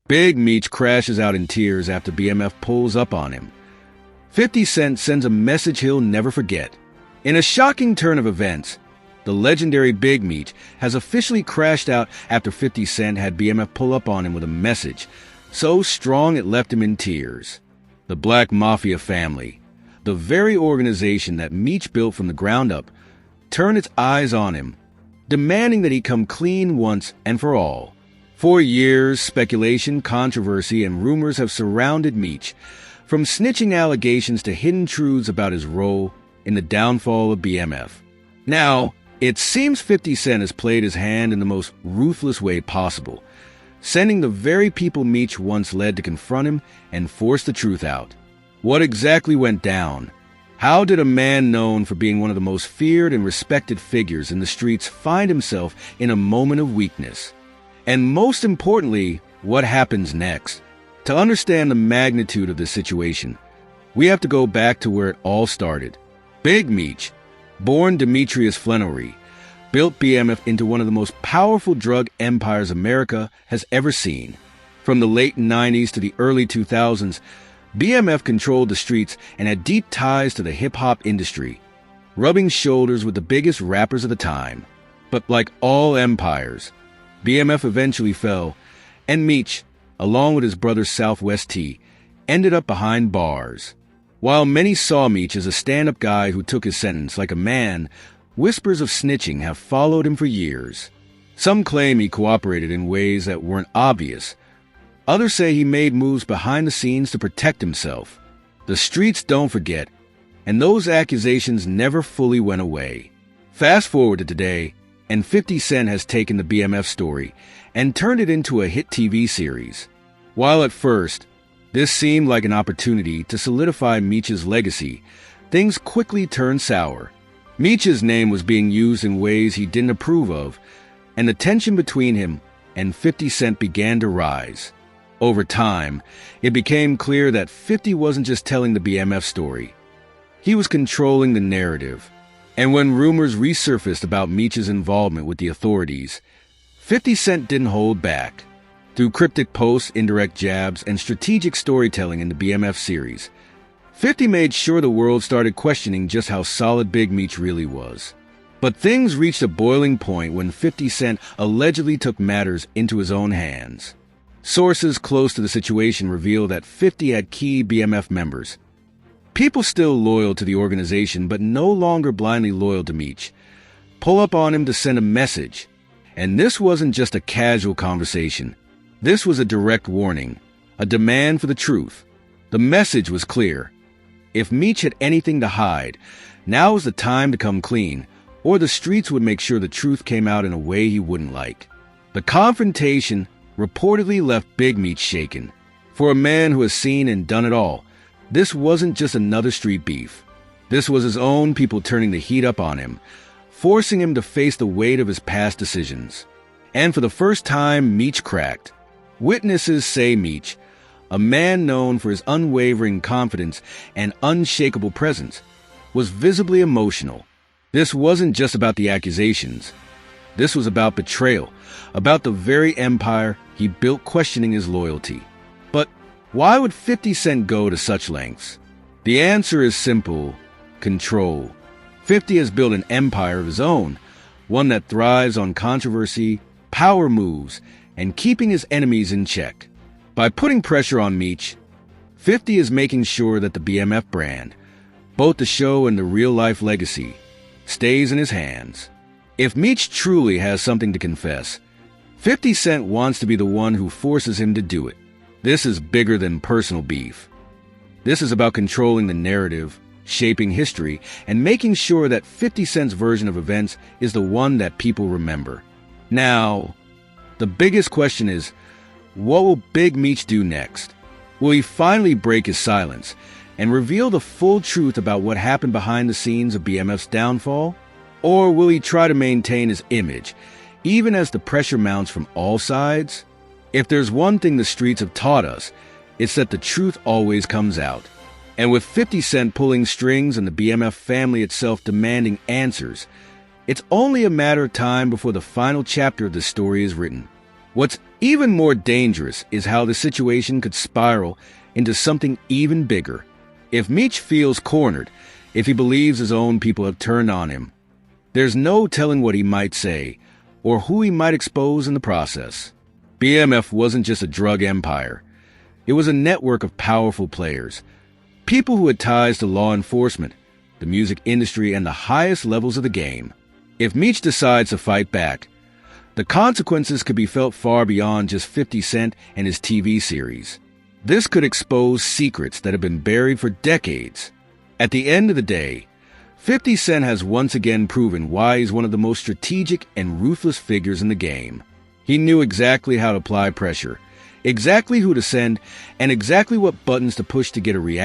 Big Meech crashes out in tears after BMF pulls up on him. 50 Cent sends a message he'll never forget. In a shocking turn of events, the legendary Big Meech has officially crashed out after 50 Cent had BMF pull up on him with a message so strong it left him in tears. The Black Mafia Family, the very organization that Meech built from the ground up, turned its eyes on him, demanding that he come clean once and for all. For years, speculation, controversy, and rumors have surrounded Meech, from snitching allegations to hidden truths about his role in the downfall of BMF. Now, it seems 50 Cent has played his hand in the most ruthless way possible, sending the very people Meech once led to confront him and force the truth out. What exactly went down? How did a man known for being one of the most feared and respected figures in the streets find himself in a moment of weakness? And most importantly, what happens next? To understand the magnitude of this situation, we have to go back to where it all started. Big Meech, born Demetrius Flannery, built BMF into one of the most powerful drug empires America has ever seen. From the late 90s to the early 2000s, BMF controlled the streets and had deep ties to the hip-hop industry, rubbing shoulders with the biggest rappers of the time. But like all empires, BMF eventually fell, and Meech, along with his brother Southwest T, ended up behind bars. While many saw Meech as a stand-up guy who took his sentence like a man, whispers of snitching have followed him for years. Some claim he cooperated in ways that weren't obvious. Others say he made moves behind the scenes to protect himself. The streets don't forget, and those accusations never fully went away. Fast forward to today, and 50 Cent has taken the BMF story and turned it into a hit TV series. While at first, this seemed like an opportunity to solidify Meech's legacy, things quickly turned sour. Meech's name was being used in ways he didn't approve of, and the tension between him and 50 Cent began to rise. Over time, it became clear that 50 wasn't just telling the BMF story. He was controlling the narrative. And when rumors resurfaced about Meech's involvement with the authorities, 50 Cent didn't hold back. Through cryptic posts, indirect jabs, and strategic storytelling in the BMF series, 50 made sure the world started questioning just how solid Big Meech really was. But things reached a boiling point when 50 Cent allegedly took matters into his own hands. Sources close to the situation reveal that 50 had key BMF members, people still loyal to the organization but no longer blindly loyal to Meech, pull up on him to send a message. And this wasn't just a casual conversation. This was a direct warning, a demand for the truth. The message was clear. If Meech had anything to hide, now was the time to come clean, or the streets would make sure the truth came out in a way he wouldn't like. The confrontation reportedly left Big Meech shaken. For a man who has seen and done it all, this wasn't just another street beef. This was his own people turning the heat up on him, forcing him to face the weight of his past decisions. And for the first time, Meech cracked. Witnesses say Meech, a man known for his unwavering confidence and unshakable presence, was visibly emotional. This wasn't just about the accusations. This was about betrayal, about the very empire he built questioning his loyalty. But why would 50 Cent go to such lengths? The answer is simple: control. 50 has built an empire of his own, one that thrives on controversy, power moves, and keeping his enemies in check. By putting pressure on Meech, 50 is making sure that the BMF brand, both the show and the real-life legacy, stays in his hands. If Meech truly has something to confess, 50 Cent wants to be the one who forces him to do it. This is bigger than personal beef. This is about controlling the narrative, shaping history, and making sure that 50 Cent's version of events is the one that people remember. Now, the biggest question is, what will Big Meech do next? Will he finally break his silence and reveal the full truth about what happened behind the scenes of BMF's downfall? Or will he try to maintain his image, even as the pressure mounts from all sides? If there's one thing the streets have taught us, it's that the truth always comes out. And with 50 Cent pulling strings and the BMF family itself demanding answers, it's only a matter of time before the final chapter of the story is written. What's Even more dangerous is how the situation could spiral into something even bigger. If Meech feels cornered, if he believes his own people have turned on him, there's no telling what he might say or who he might expose in the process. BMF wasn't just a drug empire. It was a network of powerful players, people who had ties to law enforcement, the music industry, and the highest levels of the game. If Meech decides to fight back, the consequences could be felt far beyond just 50 Cent and his TV series. This could expose secrets that have been buried for decades. At the end of the day, 50 Cent has once again proven why he's one of the most strategic and ruthless figures in the game. He knew exactly how to apply pressure, exactly who to send, and exactly what buttons to push to get a reaction